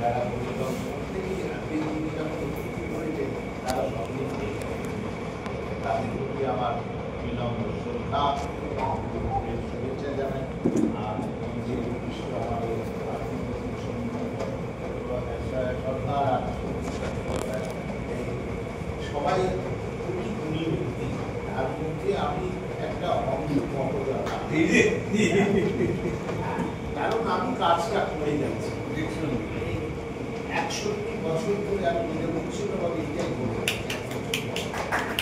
যারা পরিদর্শন থেকে ভূমিকা প্রস্তুতি করেছে তারা সকলেই তাদের প্রতি আমার বিনম্র শ্রদ্ধা শুভেচ্ছা জানাই। আর যে বিশিষ্ট আমাদের সবাই খুবই গুণী ব্যক্তি, তার মধ্যে আমি একটা অংশ কারণ আমি কাজটা করে যাচ্ছি 61 বছর ধরে আমি নিজে মুখ্যভাবে এটাই করবো,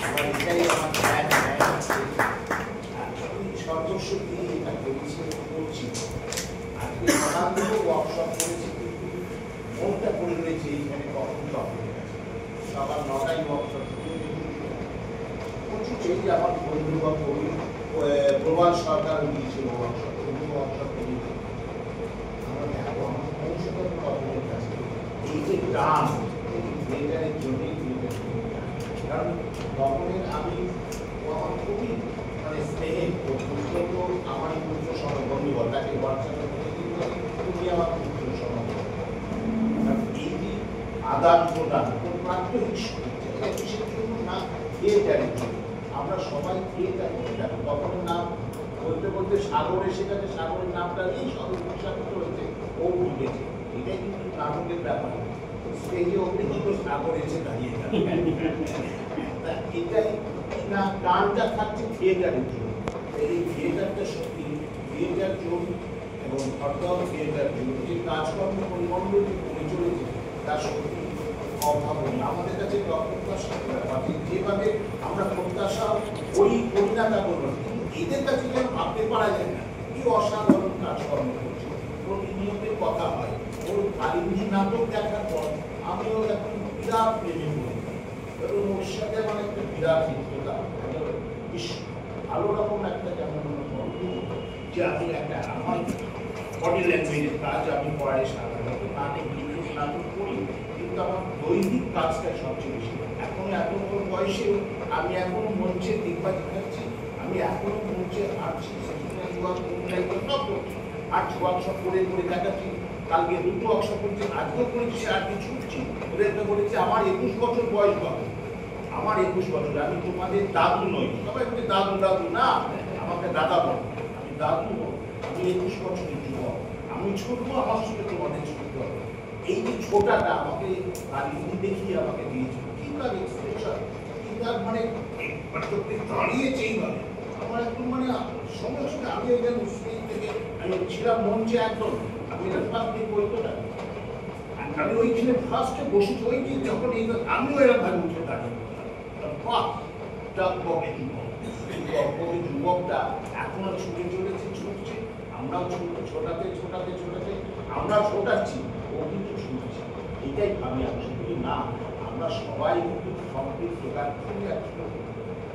আমার এটাই আমার সদস্য দিয়ে এটা করেছি করছি। আজকে নানানগুলো ওয়ার্কশপ করেছি, কিন্তু মনটা পড়ে রয়েছে এইখানে কখন তখন সবার 9টায় ওয়ার্কশপ প্রচুর এই আমার বন্ধু বা প্রবাল সরকার দিয়েছিল ওয়ার্কশপ, ওয়ার্কশপ করেছি। আমরা দেখো আমার ঔষধের কর্মের কাছে এই যে টান থিয়েটারের জন্যই কারণ তখনের আমি আমার খুবই মানে স্নেহের পুত্র আমার পুত্র সহবন্ধুবল তাকে হোয়াটসঅ্যাপে তুমি আমার পুত্র সহবন্ধু, এই যে আদান প্রদান প্রাত্যহিক কিসের জন্য না থিয়েটারের জন্য। আমরা সবাই থিয়েটার করে থাকি, তখন নাম বলতে বলতে সাগর এসে গেছে, সাগরের নামটা এই সদস্য হয়েছে ও লিখেছে, এটাই কিন্তু নাটকের ব্যাপার। স্টেজে অভিনীত সাগর এসে দাঁড়িয়ে এটাই না গানটা থাকছে থিয়েটারের জন্য। এই থিয়েটারটা সত্যি থিয়েটার জোন এবং হরদম থিয়েটার জোন যে কাজকর্ম পরিমণ্ডল করে চলেছে তার সত্যি অভাবনীয়। আমাদের কাছে প্রত্যাশা যেভাবে আমরা প্রত্যাশা ওই পরিণাতা করবো, কিন্তু এদের কাছে যেন ভাবতে পারা যায় না কি অসাধারণ কাজকর্ম করছে। প্রতিনিয়তের কথা হয়, ওর কালিন্দী নাটক দেখার পর আমিও এখন বিরাট প্রেমে পড়ি, এবং ওর সাথে আমার একটা বিরাট মিত্রতা, ভালো রকম একটা যেমন যে আমি একটা আমার বডি ল্যাঙ্গুয়েজের কাজ আমি পড়াই সাধারণত নাটক বিশেষ নাটক করি, কিন্তু আমার দৈনিক কাজটা সবচেয়ে বেশি। এখন এত বড় বয়সে আমি এখনো মঞ্চে দিকবা দেখাচ্ছি, আমি এখনো মঞ্চে হাঁটছি, আর্ট ওয়ার্কশপ করে করে দেখাচ্ছি। কালকে 2টো ওয়ার্কশপ করছি, আজকেও করেছি, আর কি ছুটছি। ওদেরকে বলেছি আমার 21 বছর বয়স হবে, আমার 21 বছর, আমি তোমাদের দাদু নই। সবাই বলছে দাদু দাদু, না আমাকে দাদা বলো, আমি দাদু, আমি 21 বছরের যুবক, আমি ছোটবো, আমার সঙ্গে তোমাদের ছুটতে হবে। এই যে ছোটাটা আমাকে কালিন্দী দেখিয়ে আমাকে দিয়েছিল, কি তার এক্সপ্রেশন, কি তার মানে দাঁড়িয়েছে এইভাবে আমার একদম মানে সঙ্গে সঙ্গে আমি একজন স্টেজ থেকে আমি ছিলাম মঞ্চে একদম, আমি ফার্স্ট দিন বলতো না, আমি ওইখানে ফার্স্টে বসেছি, ওই দিন যখন এই আমিও এরকম ভাবে উঠে দাঁড়িয়ে যুবকটা এখনো ছুটে চলেছে, ছুটছে, আমরাও ছোটাতে ছোটাতে ছোটাতে আমরা ছোটাচ্ছি, ও কিন্তু ছুটছে। এটাই ভাবি আমি শুধু না, আমরা সবাই কিন্তু সম্পৃক্ত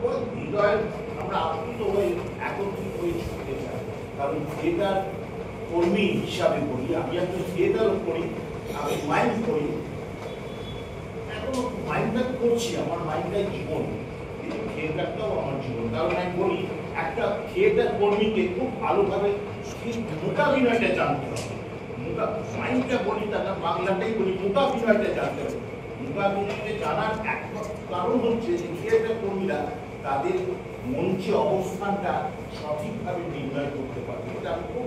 ওই হৃদয়ের আমরা আপ্লুত হয়ে একত্রিত হয়ে ছুটতে চাই। কারণ থিয়েটার কর্মী হিসাবে করি, আমি একটা থিয়েটারও করি, আমি মাইন্ড করি, এখনো মাইন্ডটা করছি, আমার মাইন্ডটাই জীবন, কিন্তু থিয়েটারটাও আমার জীবন। কারণ আমি বলি একটা থিয়েটার কর্মীকে খুব ভালোভাবে মোকাবিনয়টা জানতে হবে, মাইন্ডটা বলি তারা বাংলাটাই বলি, মোকাবিনয়টা জানতে হবে। মোকাবিনয়টা জানার একমাত্র কারণ হচ্ছে যে থিয়েটার কর্মীরা তাদের মঞ্চে অবস্থানটা সঠিকভাবে নির্ণয় করতে পারবে, এটা আমি খুব